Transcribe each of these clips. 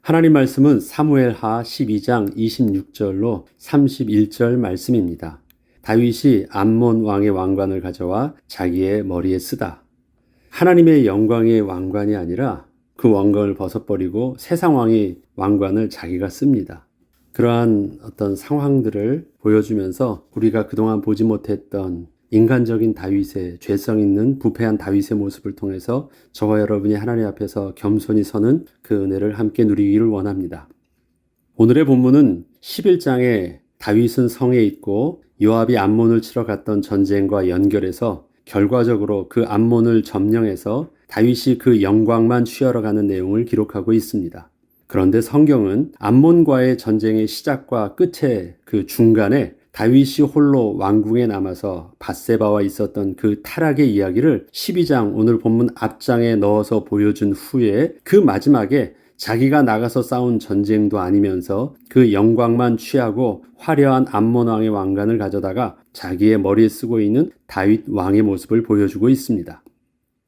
하나님 말씀은 사무엘하 12장 26절로 31절 말씀입니다. 다윗이 암몬 왕의 왕관을 가져와 자기의 머리에 쓰다. 하나님의 영광의 왕관이 아니라 그 왕관을 벗어버리고 세상 왕의 왕관을 자기가 씁니다. 그러한 어떤 상황들을 보여주면서 우리가 그동안 보지 못했던 인간적인 다윗의 죄성 있는 부패한 다윗의 모습을 통해서 저와 여러분이 하나님 앞에서 겸손히 서는 그 은혜를 함께 누리기를 원합니다. 오늘의 본문은 11장에 다윗은 성에 있고 요압이 암몬을 치러 갔던 전쟁과 연결해서 결과적으로 그 암몬을 점령해서 다윗이 그 영광만 취하러 가는 내용을 기록하고 있습니다. 그런데 성경은 암몬과의 전쟁의 시작과 끝의 그 중간에 다윗이 홀로 왕궁에 남아서 밧세바와 있었던 그 타락의 이야기를 12장 오늘 본문 앞장에 넣어서 보여준 후에 그 마지막에 자기가 나가서 싸운 전쟁도 아니면서 그 영광만 취하고 화려한 암몬 왕의 왕관을 가져다가 자기의 머리에 쓰고 있는 다윗 왕의 모습을 보여주고 있습니다.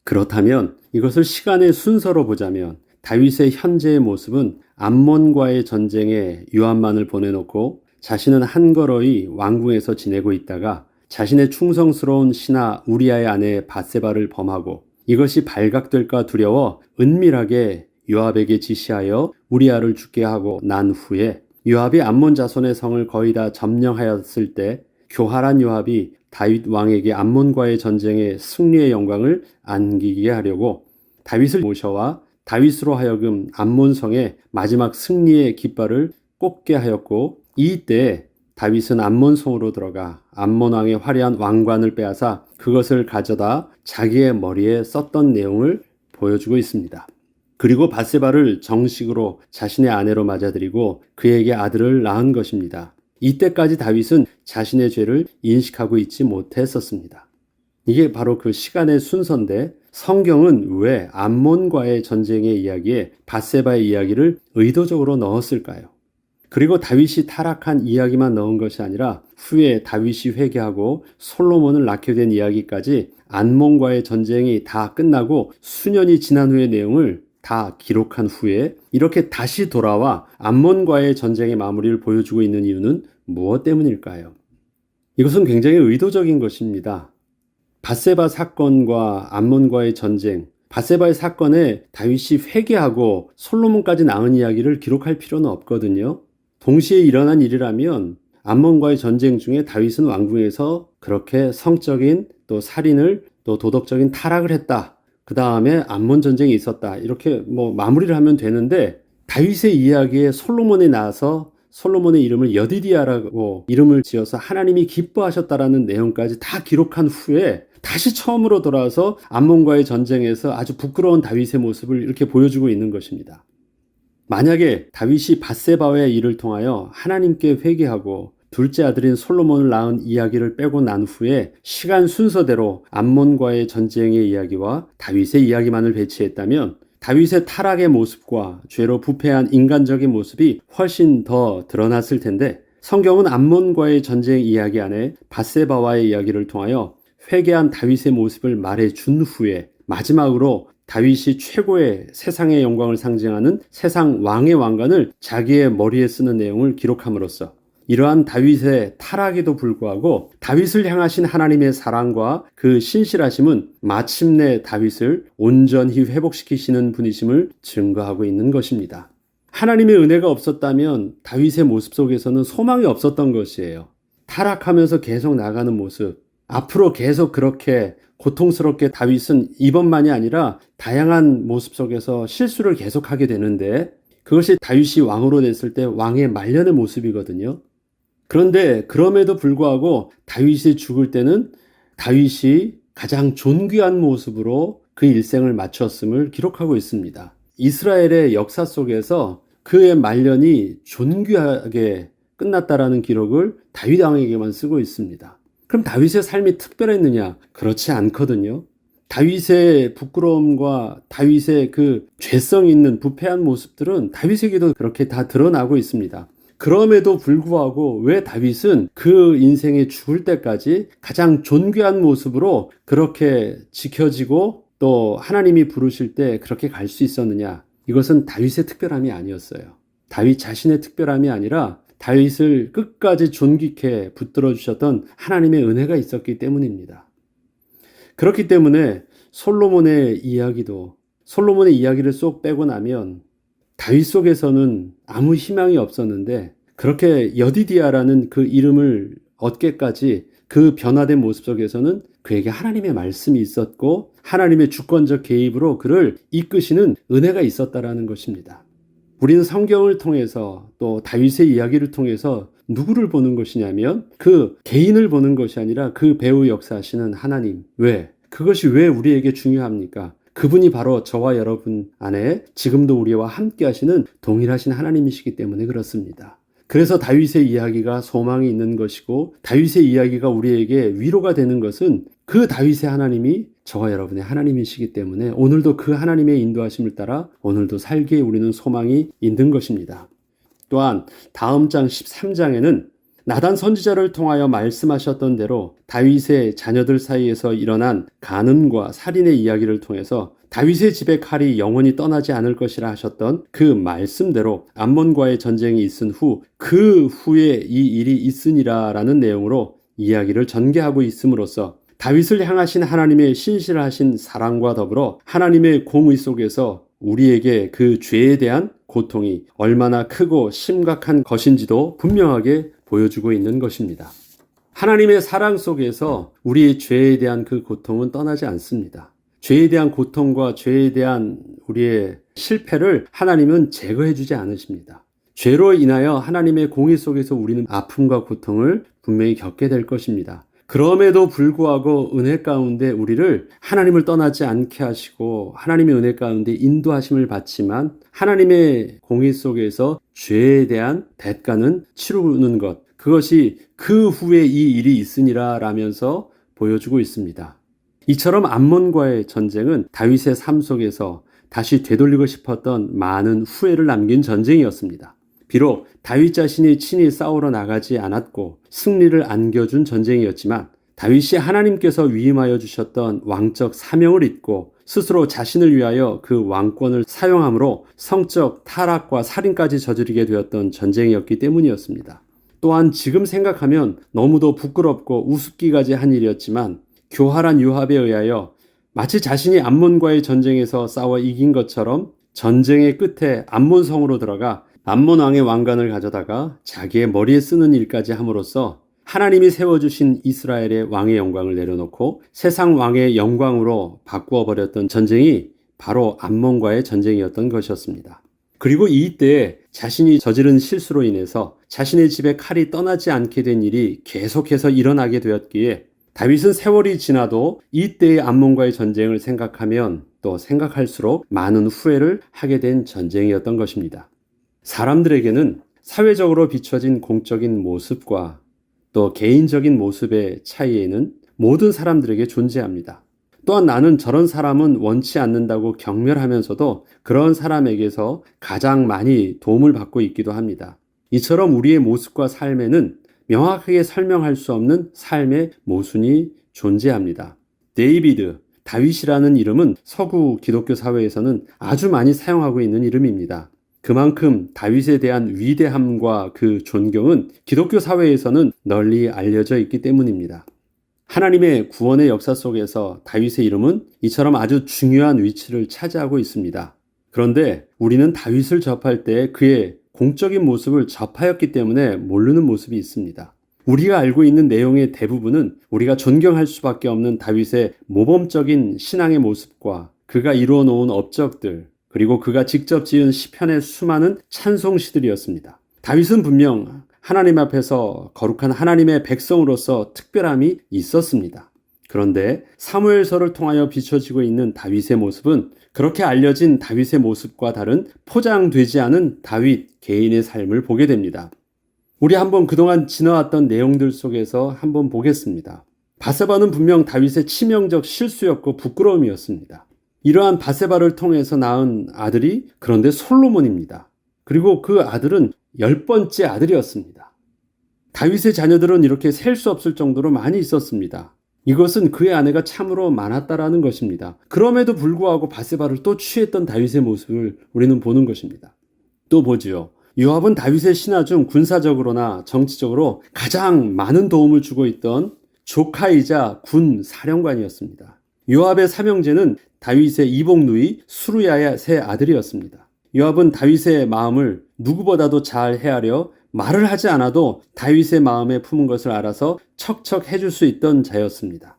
그렇다면 이것을 시간의 순서로 보자면 다윗의 현재의 모습은 암몬과의 전쟁에 요압만을 보내놓고 자신은 한걸어이 왕궁에서 지내고 있다가 자신의 충성스러운 신하 우리아의 아내 밧세바를 범하고 이것이 발각될까 두려워 은밀하게 요압에게 지시하여 우리아를 죽게 하고 난 후에 요압이 암몬 자손의 성을 거의 다 점령하였을 때 교활한 요압이 다윗 왕에게 암몬과의 전쟁의 승리의 영광을 안기게 하려고 다윗을 모셔와 다윗으로 하여금 암몬 성의 마지막 승리의 깃발을 꽂게 하였고 이때 다윗은 암몬 성으로 들어가 암몬 왕의 화려한 왕관을 빼앗아 그것을 가져다 자기의 머리에 썼던 내용을 보여주고 있습니다. 그리고 밧세바를 정식으로 자신의 아내로 맞아들이고 그에게 아들을 낳은 것입니다. 이때까지 다윗은 자신의 죄를 인식하고 있지 못했었습니다. 이게 바로 그 시간의 순서인데 성경은 왜 암몬과의 전쟁의 이야기에 밧세바의 이야기를 의도적으로 넣었을까요? 그리고 다윗이 타락한 이야기만 넣은 것이 아니라 후에 다윗이 회개하고 솔로몬을 낳게 된 이야기까지 암몬과의 전쟁이 다 끝나고 수년이 지난 후의 내용을 다 기록한 후에 이렇게 다시 돌아와 암몬과의 전쟁의 마무리를 보여주고 있는 이유는 무엇 때문일까요? 이것은 굉장히 의도적인 것입니다. 밧세바 사건과 암몬과의 전쟁, 밧세바의 사건에 다윗이 회개하고 솔로몬까지 낳은 이야기를 기록할 필요는 없거든요. 동시에 일어난 일이라면 암몬과의 전쟁 중에 다윗은 왕궁에서 그렇게 성적인 또 살인을 또 도덕적인 타락을 했다. 그 다음에 암몬 전쟁이 있었다. 이렇게 마무리를 하면 되는데 다윗의 이야기에 솔로몬이 나와서 솔로몬의 이름을 여디디아라고 이름을 지어서 하나님이 기뻐하셨다라는 내용까지 다 기록한 후에 다시 처음으로 돌아와서 암몬과의 전쟁에서 아주 부끄러운 다윗의 모습을 이렇게 보여주고 있는 것입니다. 만약에 다윗이 밧세바의 일을 통하여 하나님께 회개하고 둘째 아들인 솔로몬을 낳은 이야기를 빼고 난 후에 시간 순서대로 암몬과의 전쟁의 이야기와 다윗의 이야기만을 배치했다면 다윗의 타락의 모습과 죄로 부패한 인간적인 모습이 훨씬 더 드러났을 텐데 성경은 암몬과의 전쟁 이야기 안에 밧세바와의 이야기를 통하여 회개한 다윗의 모습을 말해준 후에 마지막으로 다윗이 최고의 세상의 영광을 상징하는 세상 왕의 왕관을 자기의 머리에 쓰는 내용을 기록함으로써 이러한 다윗의 타락에도 불구하고 다윗을 향하신 하나님의 사랑과 그 신실하심은 마침내 다윗을 온전히 회복시키시는 분이심을 증거하고 있는 것입니다. 하나님의 은혜가 없었다면 다윗의 모습 속에서는 소망이 없었던 것이에요. 타락하면서 계속 나가는 모습, 앞으로 계속 그렇게 고통스럽게 다윗은 이번만이 아니라 다양한 모습 속에서 실수를 계속하게 되는데 그것이 다윗이 왕으로 됐을 때 왕의 말년의 모습이거든요. 그런데 그럼에도 불구하고 다윗이 죽을 때는 다윗이 가장 존귀한 모습으로 그 일생을 마쳤음을 기록하고 있습니다. 이스라엘의 역사 속에서 그의 말년이 존귀하게 끝났다라는 기록을 다윗 왕에게만 쓰고 있습니다. 그럼 다윗의 삶이 특별했느냐? 그렇지 않거든요. 다윗의 부끄러움과 다윗의 그 죄성 있는 부패한 모습들은 다윗에게도 그렇게 다 드러나고 있습니다. 그럼에도 불구하고 왜 다윗은 그 인생에 죽을 때까지 가장 존귀한 모습으로 그렇게 지켜지고 또 하나님이 부르실 때 그렇게 갈 수 있었느냐? 이것은 다윗의 특별함이 아니었어요. 다윗 자신의 특별함이 아니라 다윗을 끝까지 존귀케 붙들어 주셨던 하나님의 은혜가 있었기 때문입니다. 그렇기 때문에 솔로몬의 이야기를 쏙 빼고 나면 다윗 속에서는 아무 희망이 없었는데, 그렇게 여디디아라는 그 이름을 얻게까지 그 변화된 모습 속에서는 그에게 하나님의 말씀이 있었고 하나님의 주권적 개입으로 그를 이끄시는 은혜가 있었다라는 것입니다. 우리는 성경을 통해서 또 다윗의 이야기를 통해서 누구를 보는 것이냐면 그 개인을 보는 것이 아니라 그 배후 역사하시는 하나님. 그것이 왜 우리에게 중요합니까? 그분이 바로 저와 여러분 안에 지금도 우리와 함께 하시는 동일하신 하나님이시기 때문에 그렇습니다. 그래서 다윗의 이야기가 소망이 있는 것이고 다윗의 이야기가 우리에게 위로가 되는 것은 그 다윗의 하나님이 저와 여러분의 하나님이시기 때문에 오늘도 그 하나님의 인도하심을 따라 오늘도 살기에 우리는 소망이 있는 것입니다. 또한 다음 장 13장에는 나단 선지자를 통하여 말씀하셨던 대로 다윗의 자녀들 사이에서 일어난 간음과 살인의 이야기를 통해서 다윗의 집의 칼이 영원히 떠나지 않을 것이라 하셨던 그 말씀대로 암몬과의 전쟁이 있은 후 그 후에 이 일이 있으니라 라는 내용으로 이야기를 전개하고 있음으로써 다윗을 향하신 하나님의 신실하신 사랑과 더불어 하나님의 공의 속에서 우리에게 그 죄에 대한 고통이 얼마나 크고 심각한 것인지도 분명하게 보여주고 있는 것입니다. 하나님의 사랑 속에서 우리의 죄에 대한 그 고통은 떠나지 않습니다. 죄에 대한 고통과 죄에 대한 우리의 실패를 하나님은 제거해 주지 않으십니다. 죄로 인하여 하나님의 공의 속에서 우리는 아픔과 고통을 분명히 겪게 될 것입니다. 그럼에도 불구하고 은혜 가운데 우리를 하나님을 떠나지 않게 하시고 하나님의 은혜 가운데 인도하심을 받지만 하나님의 공의 속에서 죄에 대한 대가는 치르는 것, 그것이 그 후에 이 일이 있으니라 라면서 보여주고 있습니다. 이처럼 암몬과의 전쟁은 다윗의 삶 속에서 다시 되돌리고 싶었던 많은 후회를 남긴 전쟁이었습니다. 비록 다윗 자신이 친히 싸우러 나가지 않았고 승리를 안겨준 전쟁이었지만 다윗이 하나님께서 위임하여 주셨던 왕적 사명을 잊고 스스로 자신을 위하여 그 왕권을 사용함으로 성적 타락과 살인까지 저지르게 되었던 전쟁이었기 때문이었습니다. 또한 지금 생각하면 너무도 부끄럽고 우습기까지 한 일이었지만 교활한 요압에 의하여 마치 자신이 암몬과의 전쟁에서 싸워 이긴 것처럼 전쟁의 끝에 암몬성으로 들어가 암몬 왕의 왕관을 가져다가 자기의 머리에 쓰는 일까지 함으로써 하나님이 세워주신 이스라엘의 왕의 영광을 내려놓고 세상 왕의 영광으로 바꾸어 버렸던 전쟁이 바로 암몬과의 전쟁이었던 것이었습니다. 그리고 이때에 자신이 저지른 실수로 인해서 자신의 집에 칼이 떠나지 않게 된 일이 계속해서 일어나게 되었기에 다윗은 세월이 지나도 이때의 암몬과의 전쟁을 생각하면 또 생각할수록 많은 후회를 하게 된 전쟁이었던 것입니다. 사람들에게는 사회적으로 비춰진 공적인 모습과 또 개인적인 모습의 차이에는 모든 사람들에게 존재합니다. 또한 나는 저런 사람은 원치 않는다고 경멸하면서도 그런 사람에게서 가장 많이 도움을 받고 있기도 합니다. 이처럼 우리의 모습과 삶에는 명확하게 설명할 수 없는 삶의 모순이 존재합니다. 다윗이라는 이름은 서구 기독교 사회에서는 아주 많이 사용하고 있는 이름입니다. 그만큼 다윗에 대한 위대함과 그 존경은 기독교 사회에서는 널리 알려져 있기 때문입니다. 하나님의 구원의 역사 속에서 다윗의 이름은 이처럼 아주 중요한 위치를 차지하고 있습니다. 그런데 우리는 다윗을 접할 때 그의 공적인 모습을 접하였기 때문에 모르는 모습이 있습니다. 우리가 알고 있는 내용의 대부분은 우리가 존경할 수밖에 없는 다윗의 모범적인 신앙의 모습과 그가 이루어 놓은 업적들, 그리고 그가 직접 지은 시편의 수많은 찬송시들이었습니다. 다윗은 분명 하나님 앞에서 거룩한 하나님의 백성으로서 특별함이 있었습니다. 그런데 사무엘서를 통하여 비춰지고 있는 다윗의 모습은 그렇게 알려진 다윗의 모습과 다른 포장되지 않은 다윗 개인의 삶을 보게 됩니다. 우리 한번 그동안 지나왔던 내용들 속에서 한번 보겠습니다. 바세바는 분명 다윗의 치명적 실수였고 부끄러움이었습니다. 이러한 바세바를 통해서 낳은 아들이 그런데 솔로몬입니다. 그리고 그 아들은 10번째 아들이었습니다. 다윗의 자녀들은 이렇게 셀 수 없을 정도로 많이 있었습니다. 이것은 그의 아내가 참으로 많았다라는 것입니다. 그럼에도 불구하고 바세바를 또 취했던 다윗의 모습을 우리는 보는 것입니다. 또 보지요. 요압은 다윗의 신하 중 군사적으로나 정치적으로 가장 많은 도움을 주고 있던 조카이자 군 사령관이었습니다. 요압의 삼형제는 다윗의 이복 누이 수르야의 세 아들이었습니다. 요압은 다윗의 마음을 누구보다도 잘 헤아려 말을 하지 않아도 다윗의 마음에 품은 것을 알아서 척척 해줄 수 있던 자였습니다.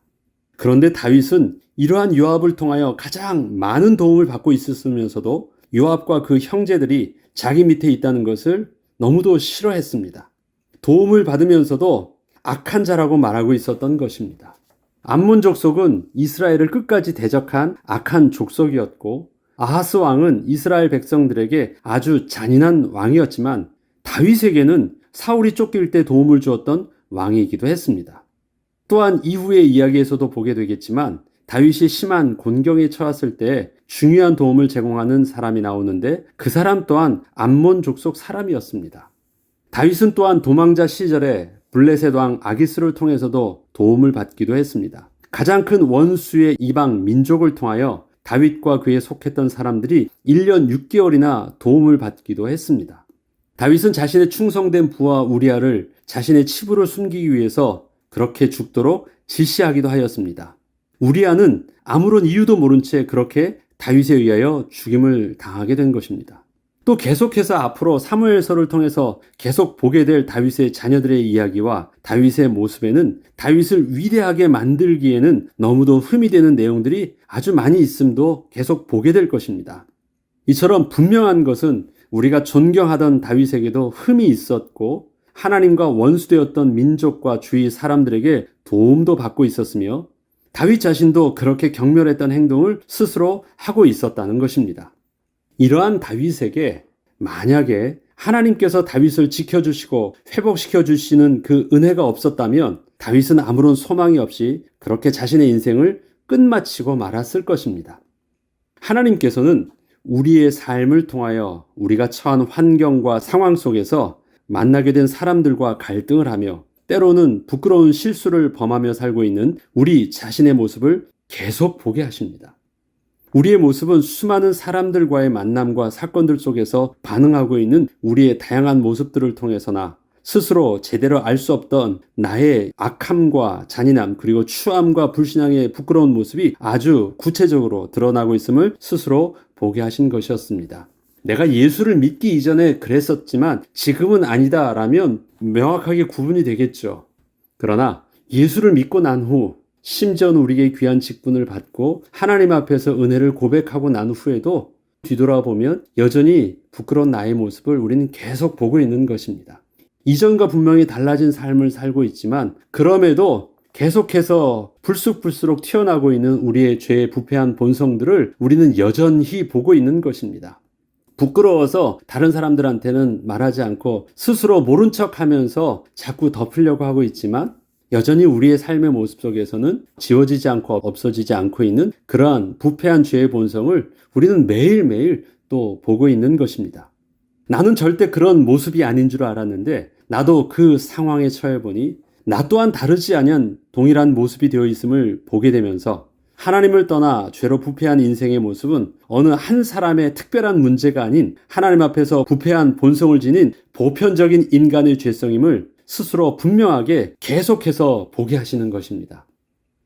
그런데 다윗은 이러한 요압을 통하여 가장 많은 도움을 받고 있었으면서도 요압과 그 형제들이 자기 밑에 있다는 것을 너무도 싫어했습니다. 도움을 받으면서도 악한 자라고 말하고 있었던 것입니다. 암몬 족속은 이스라엘을 끝까지 대적한 악한 족속이었고 아하스 왕은 이스라엘 백성들에게 아주 잔인한 왕이었지만 다윗에게는 사울이 쫓길 때 도움을 주었던 왕이기도 했습니다. 또한 이후의 이야기에서도 보게 되겠지만 다윗이 심한 곤경에 처했을 때 중요한 도움을 제공하는 사람이 나오는데 그 사람 또한 암몬 족속 사람이었습니다. 다윗은 또한 도망자 시절에 블레셋 왕 아기스를 통해서도 도움을 받기도 했습니다. 가장 큰 원수의 이방 민족을 통하여 다윗과 그에 속했던 사람들이 1년 6개월이나 도움을 받기도 했습니다. 다윗은 자신의 충성된 부하 우리아를 자신의 치부를 숨기기 위해서 그렇게 죽도록 지시하기도 하였습니다. 우리아는 아무런 이유도 모른 채 그렇게 다윗에 의하여 죽임을 당하게 된 것입니다. 또 계속해서 앞으로 사무엘서를 통해서 계속 보게 될 다윗의 자녀들의 이야기와 다윗의 모습에는 다윗을 위대하게 만들기에는 너무도 흠이 되는 내용들이 아주 많이 있음도 계속 보게 될 것입니다. 이처럼 분명한 것은 우리가 존경하던 다윗에게도 흠이 있었고 하나님과 원수되었던 민족과 주위 사람들에게 도움도 받고 있었으며 다윗 자신도 그렇게 경멸했던 행동을 스스로 하고 있었다는 것입니다. 이러한 다윗에게 만약에 하나님께서 다윗을 지켜주시고 회복시켜 주시는 그 은혜가 없었다면 다윗은 아무런 소망이 없이 그렇게 자신의 인생을 끝마치고 말았을 것입니다. 하나님께서는 우리의 삶을 통하여 우리가 처한 환경과 상황 속에서 만나게 된 사람들과 갈등을 하며 때로는 부끄러운 실수를 범하며 살고 있는 우리 자신의 모습을 계속 보게 하십니다. 우리의 모습은 수많은 사람들과의 만남과 사건들 속에서 반응하고 있는 우리의 다양한 모습들을 통해서나 스스로 제대로 알 수 없던 나의 악함과 잔인함 그리고 추함과 불신앙의 부끄러운 모습이 아주 구체적으로 드러나고 있음을 스스로 보게 하신 것이었습니다. 내가 예수를 믿기 이전에 그랬었지만 지금은 아니다라면 명확하게 구분이 되겠죠. 그러나 예수를 믿고 난 후 심지어는 우리에게 귀한 직분을 받고 하나님 앞에서 은혜를 고백하고 난 후에도 뒤돌아보면 여전히 부끄러운 나의 모습을 우리는 계속 보고 있는 것입니다. 이전과 분명히 달라진 삶을 살고 있지만 그럼에도 계속해서 불쑥불쑥 튀어나오고 있는 우리의 죄의 부패한 본성들을 우리는 여전히 보고 있는 것입니다. 부끄러워서 다른 사람들한테는 말하지 않고 스스로 모른 척하면서 자꾸 덮으려고 하고 있지만 여전히 우리의 삶의 모습 속에서는 지워지지 않고 없어지지 않고 있는 그러한 부패한 죄의 본성을 우리는 매일매일 또 보고 있는 것입니다. 나는 절대 그런 모습이 아닌 줄 알았는데 나도 그 상황에 처해보니 나 또한 다르지 않은 동일한 모습이 되어 있음을 보게 되면서 하나님을 떠나 죄로 부패한 인생의 모습은 어느 한 사람의 특별한 문제가 아닌 하나님 앞에서 부패한 본성을 지닌 보편적인 인간의 죄성임을 스스로 분명하게 계속해서 보게 하시는 것입니다.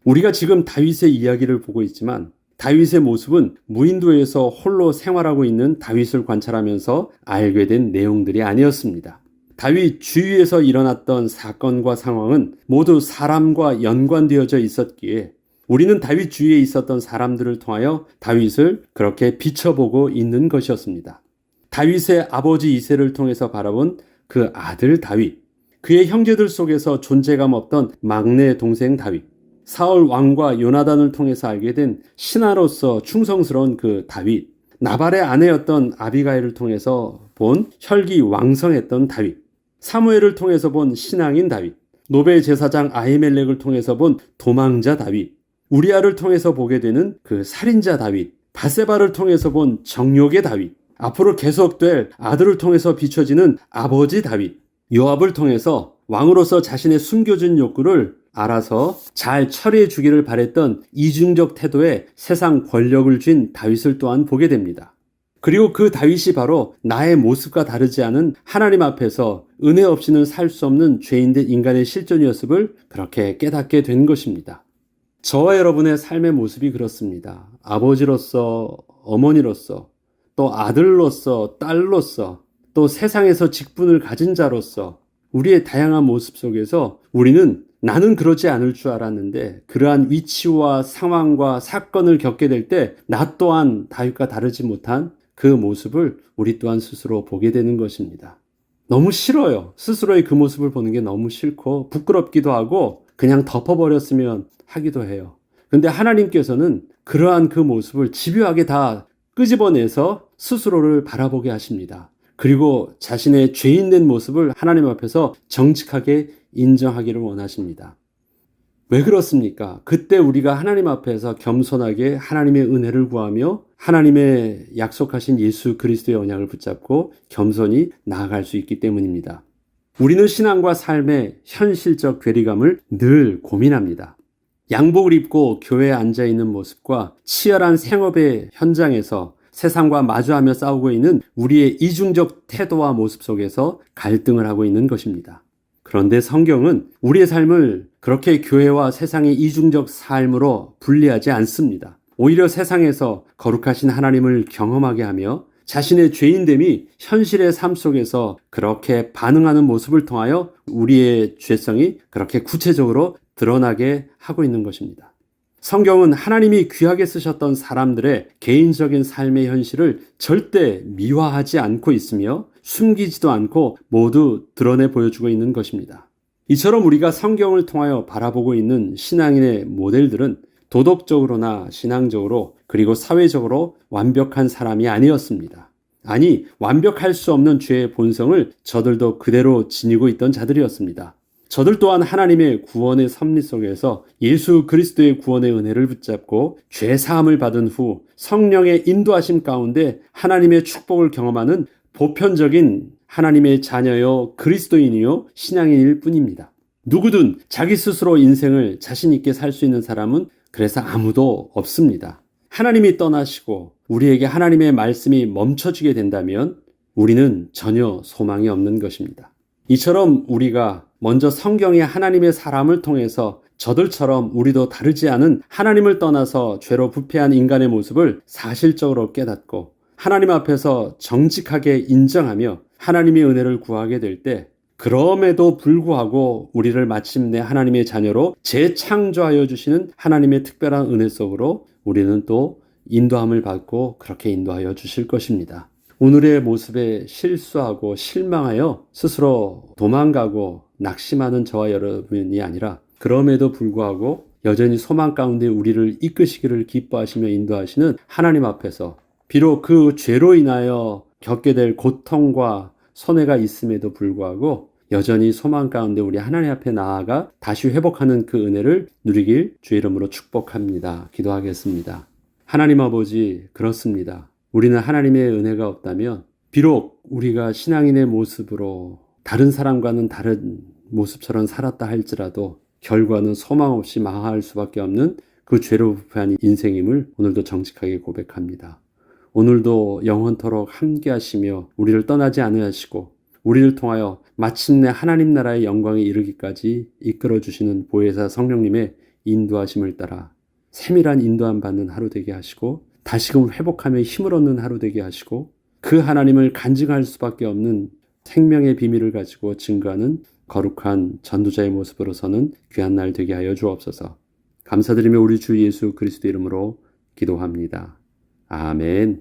우리가 지금 다윗의 이야기를 보고 있지만 다윗의 모습은 무인도에서 홀로 생활하고 있는 다윗을 관찰하면서 알게 된 내용들이 아니었습니다. 다윗 주위에서 일어났던 사건과 상황은 모두 사람과 연관되어져 있었기에 우리는 다윗 주위에 있었던 사람들을 통하여 다윗을 그렇게 비춰보고 있는 것이었습니다. 다윗의 아버지 이새를 통해서 바라본 그 아들 다윗, 그의 형제들 속에서 존재감 없던 막내 동생 다윗, 사울 왕과 요나단을 통해서 알게 된 신하로서 충성스러운 그 다윗, 나발의 아내였던 아비가일을 통해서 본 혈기 왕성했던 다윗, 사무엘을 통해서 본 신앙인 다윗, 노베 제사장 아히멜렉을 통해서 본 도망자 다윗, 우리아를 통해서 보게 되는 그 살인자 다윗, 바세바를 통해서 본 정욕의 다윗, 앞으로 계속될 아들을 통해서 비춰지는 아버지 다윗, 요압을 통해서 왕으로서 자신의 숨겨진 욕구를 알아서 잘 처리해 주기를 바랬던 이중적 태도에 세상 권력을 쥔 다윗을 또한 보게 됩니다. 그리고 그 다윗이 바로 나의 모습과 다르지 않은 하나님 앞에서 은혜 없이는 살 수 없는 죄인된 인간의 실존이었음을 그렇게 깨닫게 된 것입니다. 저와 여러분의 삶의 모습이 그렇습니다. 아버지로서, 어머니로서, 또 아들로서, 딸로서, 또 세상에서 직분을 가진 자로서 우리의 다양한 모습 속에서 우리는 나는 그러지 않을 줄 알았는데 그러한 위치와 상황과 사건을 겪게 될 때 나 또한 다윗과 다르지 못한 그 모습을 우리 또한 스스로 보게 되는 것입니다. 너무 싫어요. 스스로의 그 모습을 보는 게 너무 싫고 부끄럽기도 하고 그냥 덮어버렸으면 하기도 해요. 근데 하나님께서는 그러한 그 모습을 집요하게 다 끄집어내서 스스로를 바라보게 하십니다. 그리고 자신의 죄인된 모습을 하나님 앞에서 정직하게 인정하기를 원하십니다. 왜 그렇습니까? 그때 우리가 하나님 앞에서 겸손하게 하나님의 은혜를 구하며 하나님의 약속하신 예수 그리스도의 언약을 붙잡고 겸손히 나아갈 수 있기 때문입니다. 우리는 신앙과 삶의 현실적 괴리감을 늘 고민합니다. 양복을 입고 교회에 앉아있는 모습과 치열한 생업의 현장에서 세상과 마주하며 싸우고 있는 우리의 이중적 태도와 모습 속에서 갈등을 하고 있는 것입니다. 그런데 성경은 우리의 삶을 그렇게 교회와 세상의 이중적 삶으로 분리하지 않습니다. 오히려 세상에서 거룩하신 하나님을 경험하게 하며 자신의 죄인됨이 현실의 삶 속에서 그렇게 반응하는 모습을 통하여 우리의 죄성이 그렇게 구체적으로 드러나게 하고 있는 것입니다. 성경은 하나님이 귀하게 쓰셨던 사람들의 개인적인 삶의 현실을 절대 미화하지 않고 있으며 숨기지도 않고 모두 드러내 보여주고 있는 것입니다. 이처럼 우리가 성경을 통하여 바라보고 있는 신앙인의 모델들은 도덕적으로나 신앙적으로 그리고 사회적으로 완벽한 사람이 아니었습니다. 아니, 완벽할 수 없는 죄의 본성을 저들도 그대로 지니고 있던 자들이었습니다. 저들 또한 하나님의 구원의 섭리 속에서 예수 그리스도의 구원의 은혜를 붙잡고 죄 사함을 받은 후 성령의 인도하심 가운데 하나님의 축복을 경험하는 보편적인 하나님의 자녀요 그리스도인이요 신앙인일 뿐입니다. 누구든 자기 스스로 인생을 자신 있게 살 수 있는 사람은 그래서 아무도 없습니다. 하나님이 떠나시고 우리에게 하나님의 말씀이 멈춰지게 된다면 우리는 전혀 소망이 없는 것입니다. 이처럼 우리가 먼저 성경의 하나님의 사람을 통해서 저들처럼 우리도 다르지 않은 하나님을 떠나서 죄로 부패한 인간의 모습을 사실적으로 깨닫고 하나님 앞에서 정직하게 인정하며 하나님의 은혜를 구하게 될 때 그럼에도 불구하고 우리를 마침내 하나님의 자녀로 재창조하여 주시는 하나님의 특별한 은혜 속으로 우리는 또 인도함을 받고 그렇게 인도하여 주실 것입니다. 오늘의 모습에 실수하고 실망하여 스스로 도망가고 낙심하는 저와 여러분이 아니라 그럼에도 불구하고 여전히 소망 가운데 우리를 이끄시기를 기뻐하시며 인도하시는 하나님 앞에서 비록 그 죄로 인하여 겪게 될 고통과 손해가 있음에도 불구하고 여전히 소망 가운데 우리 하나님 앞에 나아가 다시 회복하는 그 은혜를 누리길 주의 이름으로 축복합니다. 기도하겠습니다. 하나님 아버지, 그렇습니다. 우리는 하나님의 은혜가 없다면 비록 우리가 신앙인의 모습으로 다른 사람과는 다른 모습처럼 살았다 할지라도 결과는 소망 없이 망할 수밖에 없는 그 죄로 부패한 인생임을 오늘도 정직하게 고백합니다. 오늘도 영원토록 함께 하시며 우리를 떠나지 않으시고 우리를 통하여 마침내 하나님 나라의 영광에 이르기까지 이끌어 주시는 보혜사 성령님의 인도하심을 따라 세밀한 인도함 받는 하루 되게 하시고 다시금 회복하며 힘을 얻는 하루 되게 하시고 그 하나님을 간증할 수밖에 없는 생명의 비밀을 가지고 증거하는 거룩한 전도자의 모습으로 서는 귀한 날 되게 하여 주옵소서. 감사드리며 우리 주 예수 그리스도 이름으로 기도합니다. 아멘.